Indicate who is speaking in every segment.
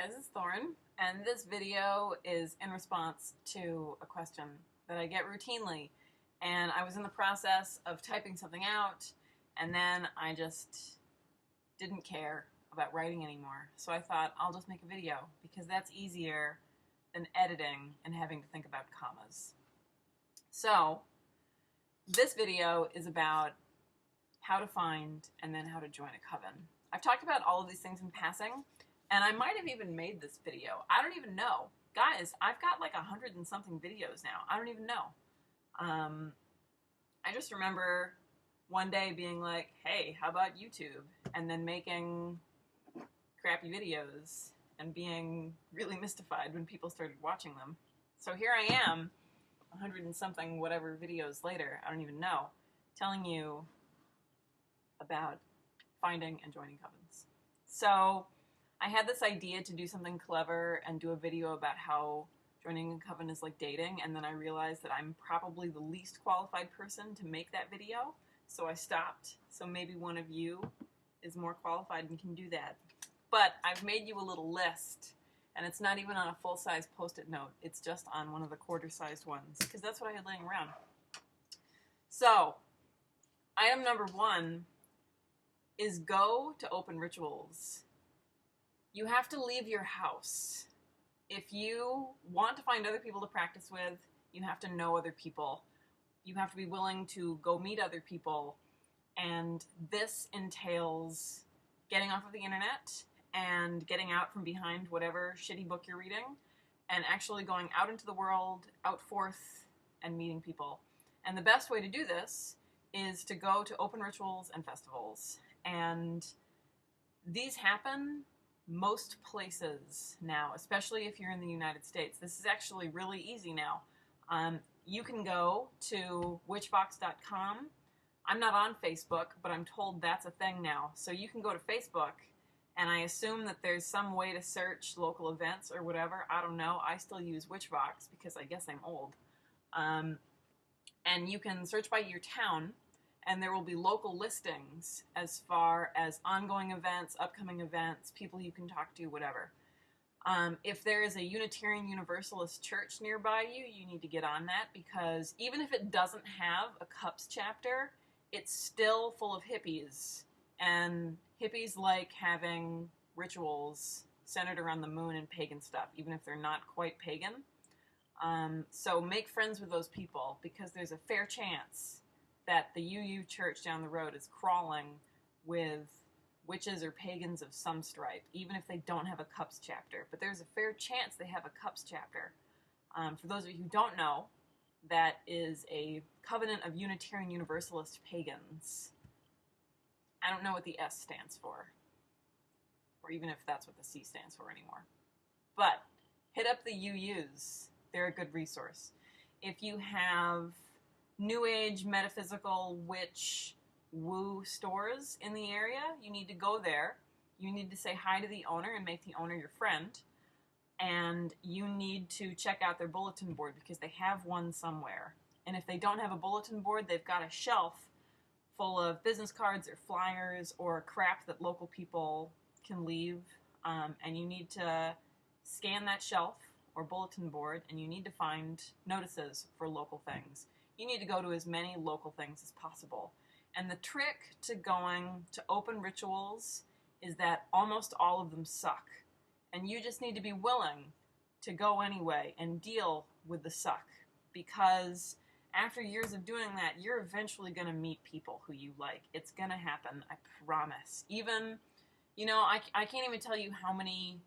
Speaker 1: Hi guys, it's Thorn, and this video is in response to a question that I get routinely. And I was in the process of typing something out, and then I just didn't care about writing anymore. So I thought I'll just make a video, because that's easier than editing and having to think about commas. So this video is about how to find and then how to join a coven. I've talked about all of these things in passing, and I might have even made this video. I don't even know. Guys, I've got like 100 and something videos now. I don't even know. I just remember one day being like, hey, how about YouTube? And then making crappy videos and being really mystified when people started watching them. So here I am, 100 and something whatever videos later, I don't even know, telling you about finding and joining covens. So I had this idea to do something clever and do a video about how joining a coven is like dating, and then I realized that I'm probably the least qualified person to make that video, so I stopped. So maybe one of you is more qualified and can do that. But I've made you a little list, and it's not even on a full-size post-it note. It's just on one of the quarter-sized ones, because that's what I had laying around. So, item number 1 is go to open rituals. You have to leave your house. If you want to find other people to practice with, you have to know other people. You have to be willing to go meet other people. And this entails getting off of the internet and getting out from behind whatever shitty book you're reading and actually going out into the world, out forth, and meeting people. And the best way to do this is to go to open rituals and festivals. And these happen most places now, especially if you're in the United States. This is actually really easy now. You can go to witchbox.com. I'm not on Facebook, but I'm told that's a thing now. So you can go to Facebook, and I assume that there's some way to search local events or whatever. I don't know. I still use Witchbox because I guess I'm old. And you can search by your town, and there will be local listings as far as ongoing events, upcoming events, people you can talk to, whatever. If there is a Unitarian Universalist church nearby you, you need to get on that, because even if it doesn't have a Cups chapter, it's still full of hippies. And hippies like having rituals centered around the moon and pagan stuff, even if they're not quite pagan. So make friends with those people, because there's a fair chance that the UU church down the road is crawling with witches or pagans of some stripe, even if they don't have a Cups chapter. But there's a fair chance they have a Cups chapter. For those of you who don't know, that is a covenant of Unitarian Universalist pagans. I don't know what the S stands for, or even if that's what the C stands for anymore. But hit up the UUs. They're a good resource. If you have New Age, metaphysical, witch, woo stores in the area, you need to go there. You need to say hi to the owner and make the owner your friend. And you need to check out their bulletin board, because they have one somewhere. And if they don't have a bulletin board, they've got a shelf full of business cards or flyers or crap that local people can leave. And you need to scan that shelf or bulletin board, and you need to find notices for local things. You need to go to as many local things as possible. And the trick to going to open rituals is that almost all of them suck. And you just need to be willing to go anyway and deal with the suck. Because after years of doing that, you're eventually going to meet people who you like. It's going to happen, I promise. Even, I can't even tell you how many,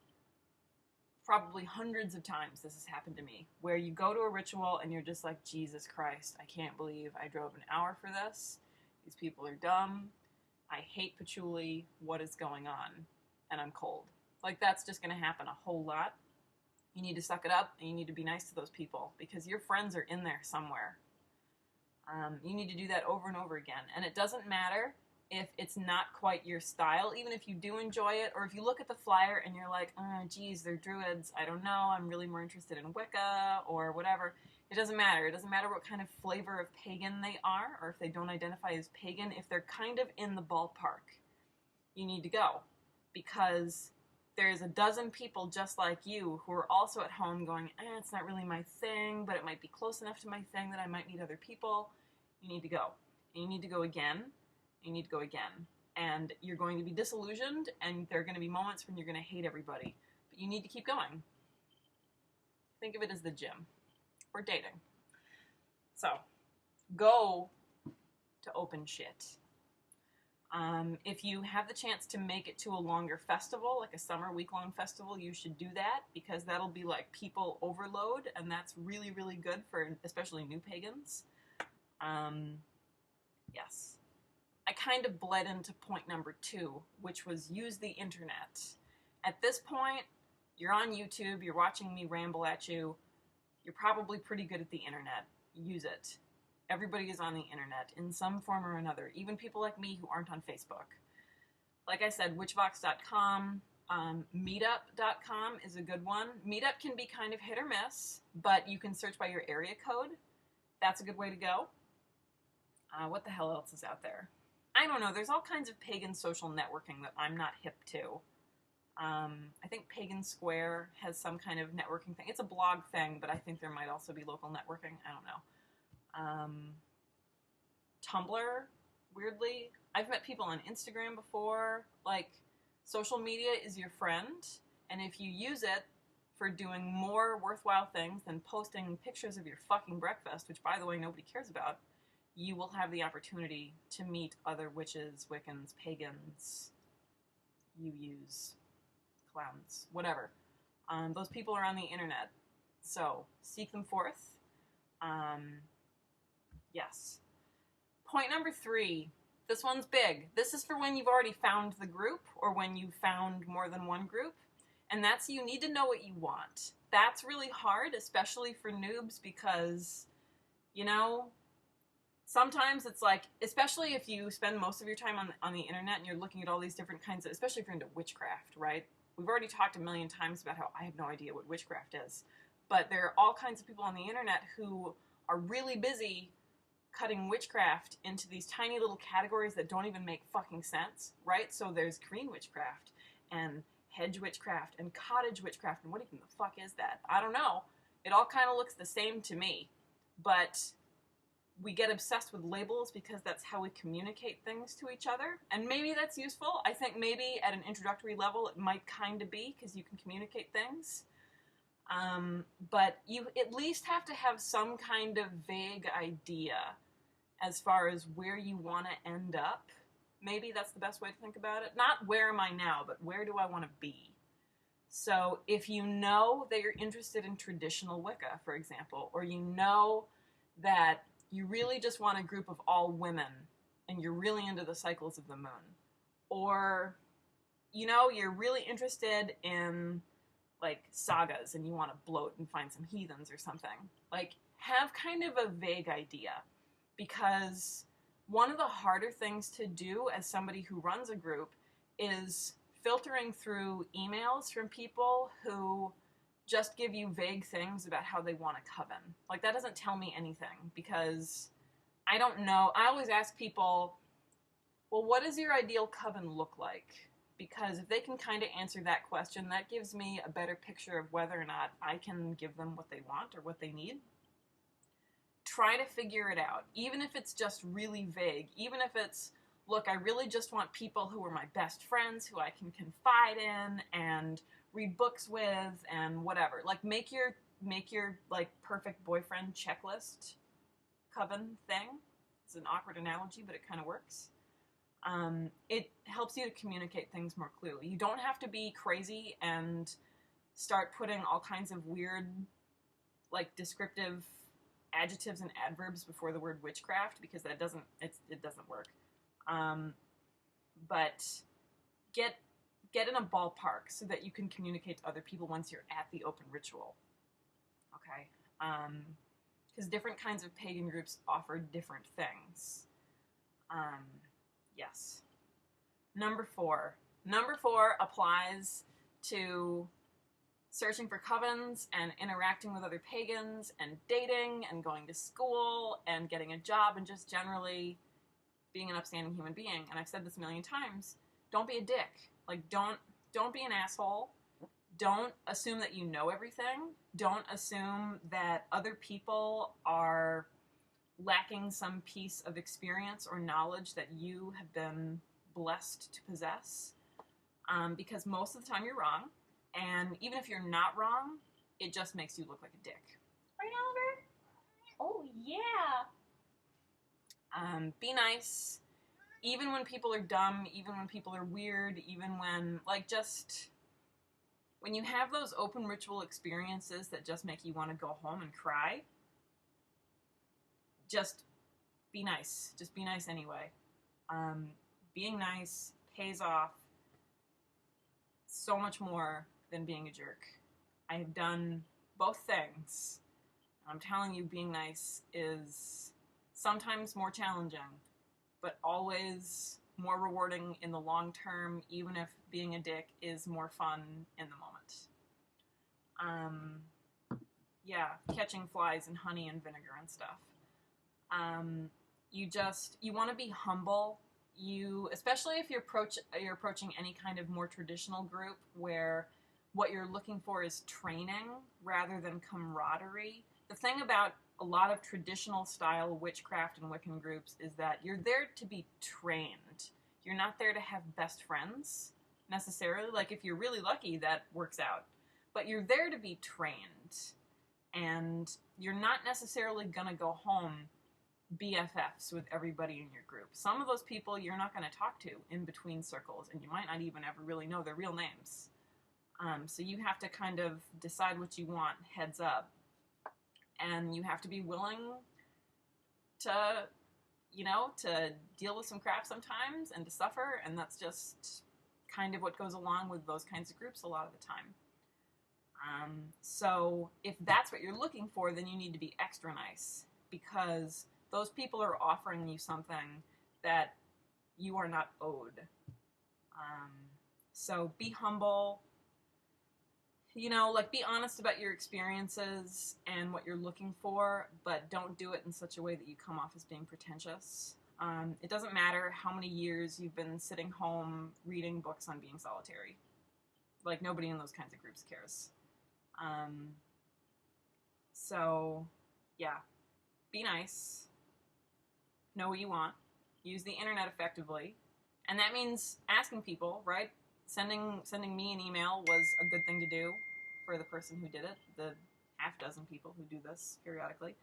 Speaker 1: probably hundreds of times this has happened to me, where you go to a ritual and you're just like, Jesus Christ, I can't believe I drove an hour for this. These people are dumb. I hate patchouli. What is going on? And I'm cold. Like, that's just going to happen a whole lot. You need to suck it up, and you need to be nice to those people, because your friends are in there somewhere. You need to do that over and over again. And it doesn't matter if it's not quite your style, even if you do enjoy it, or if you look at the flyer and you're like, oh, geez, they're druids, I don't know, I'm really more interested in Wicca, or whatever. It doesn't matter. It doesn't matter what kind of flavor of pagan they are, or if they don't identify as pagan. If they're kind of in the ballpark, you need to go, because there's a dozen people just like you who are also at home going, it's not really my thing, but it might be close enough to my thing that I might meet other people. You need to go. And you need to go again. And you need to go again. And you're going to be disillusioned, and there are going to be moments when you're going to hate everybody. But you need to keep going. Think of it as the gym. Or dating. So, go to open shit. If you have the chance to make it to a longer festival, like a summer week-long festival, you should do that, because that'll be like people overload, and that's really, really good for especially new pagans. Yes. I kind of bled into point number 2, which was use the internet. At this point, you're on YouTube, you're watching me ramble at you, you're probably pretty good at the internet. Use it. Everybody is on the internet in some form or another, even people like me who aren't on Facebook. Like I said, witchvox.com, meetup.com is a good one. Meetup can be kind of hit or miss, but you can search by your area code. That's a good way to go. What the hell else is out there? I don't know. There's all kinds of pagan social networking that I'm not hip to. I think Pagan Square has some kind of networking thing. It's a blog thing, but I think there might also be local networking. I don't know. Tumblr, weirdly. I've met people on Instagram before. Like, social media is your friend, and if you use it for doing more worthwhile things than posting pictures of your fucking breakfast, which, by the way, nobody cares about, you will have the opportunity to meet other witches, Wiccans, pagans, clowns, whatever. Those people are on the internet, so seek them forth. Yes. Point number 3. This one's big. This is for when you've already found the group, or when you've found more than one group, and that's you need to know what you want. That's really hard, especially for noobs, because, you know, sometimes it's like, especially if you spend most of your time on the internet and you're looking at all these different kinds of, especially if you're into witchcraft, right? We've already talked a million times about how I have no idea what witchcraft is, but there are all kinds of people on the internet who are really busy cutting witchcraft into these tiny little categories that don't even make fucking sense, right? So there's green witchcraft, and hedge witchcraft, and cottage witchcraft, and what even the fuck is that? I don't know. It all kind of looks the same to me, but we get obsessed with labels because that's how we communicate things to each other, and maybe that's useful. I think maybe at an introductory level it might kind of be, because you can communicate things. But you at least have to have some kind of vague idea as far as where you want to end up. Maybe that's the best way to think about it. Not where am I now, but where do I want to be? So if you know that you're interested in traditional Wicca, for example, or you know that you really just want a group of all women and you're really into the cycles of the moon, or, you know, you're really interested in like sagas and you want to bloat and find some heathens or something, like, have kind of a vague idea, because one of the harder things to do as somebody who runs a group is filtering through emails from people who just give you vague things about how they want a coven. Like, that doesn't tell me anything, because I don't know. I always ask people, well, what does your ideal coven look like? Because if they can kind of answer that question, that gives me a better picture of whether or not I can give them what they want or what they need. Try to figure it out, even if it's just really vague, even if it's, look, I really just want people who are my best friends, who I can confide in and read books with and whatever. Like, make your like perfect boyfriend checklist coven thing. It's an awkward analogy, but it kind of works. It helps you to communicate things more clearly. You don't have to be crazy and start putting all kinds of weird, like, descriptive adjectives and adverbs before the word witchcraft, because that doesn't work. But get in a ballpark so that you can communicate to other people once you're at the open ritual. Okay? Because different kinds of pagan groups offer different things. Yes. Number 4 applies to searching for covens and interacting with other pagans and dating and going to school and getting a job and just generally being an upstanding human being. And I've said this a million times, don't be a dick. Like, don't don't be an asshole. Don't assume that you know everything. Don't assume that other people are lacking some piece of experience or knowledge that you have been blessed to possess. Because most of the time you're wrong. And even if you're not wrong, it just makes you look like a dick.
Speaker 2: Right, Oliver? Oh, yeah.
Speaker 1: Be nice. Even when people are dumb, even when people are weird, even when, like, just... when you have those open ritual experiences that just make you want to go home and cry, just be nice. Just be nice anyway. Being nice pays off so much more than being a jerk. I have done both things. I'm telling you, being nice is sometimes more challenging, but always more rewarding in the long term, even if being a dick is more fun in the moment. Yeah, catching flies and honey and vinegar and stuff. You want to be humble. Especially if you're approaching any kind of more traditional group where what you're looking for is training rather than camaraderie. The thing about a lot of traditional style witchcraft and Wiccan groups is that you're there to be trained. You're not there to have best friends, necessarily. Like, if you're really lucky, that works out. But you're there to be trained. And you're not necessarily going to go home BFFs with everybody in your group. Some of those people you're not going to talk to in between circles, and you might not even ever really know their real names. So you have to kind of decide what you want heads up. And you have to be willing to, to deal with some crap sometimes and to suffer, and that's just kind of what goes along with those kinds of groups a lot of the time. So if that's what you're looking for, then you need to be extra nice, because those people are offering you something that you are not owed. So be humble. Be honest about your experiences and what you're looking for, but don't do it in such a way that you come off as being pretentious. It doesn't matter how many years you've been sitting home reading books on being solitary. Like, nobody in those kinds of groups cares. So, yeah. Be nice. Know what you want. Use the internet effectively. And that means asking people, right? Sending me an email was a good thing to do for the person who did it, the half dozen people who do this periodically.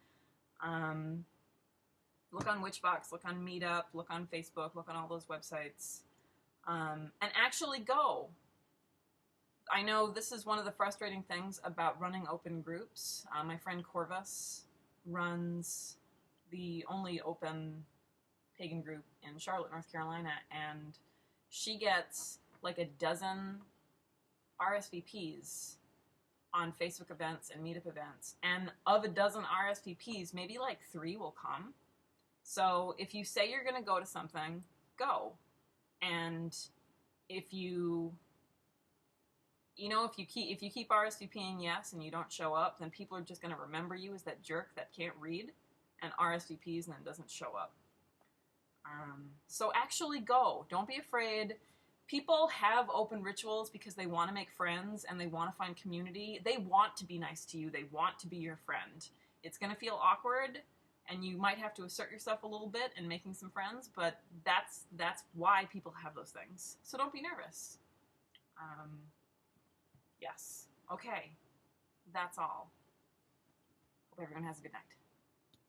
Speaker 1: Look on Witchbox, look on Meetup, look on Facebook, look on all those websites, and actually go. I know this is one of the frustrating things about running open groups. My friend Corvus runs the only open pagan group in Charlotte, North Carolina, and she gets like a dozen RSVPs on Facebook events and Meetup events. And of a dozen RSVPs, maybe like 3 will come. So if you say you're going to go to something, go. And if you keep RSVPing yes and you don't show up, then people are just going to remember you as that jerk that can't read and RSVPs and then doesn't show up. So actually go. Don't be afraid. People have open rituals because they want to make friends and they want to find community. They want to be nice to you. They want to be your friend. It's going to feel awkward, and you might have to assert yourself a little bit in making some friends, but that's why people have those things. So don't be nervous. Yes. Okay. That's all. Hope everyone has a good night.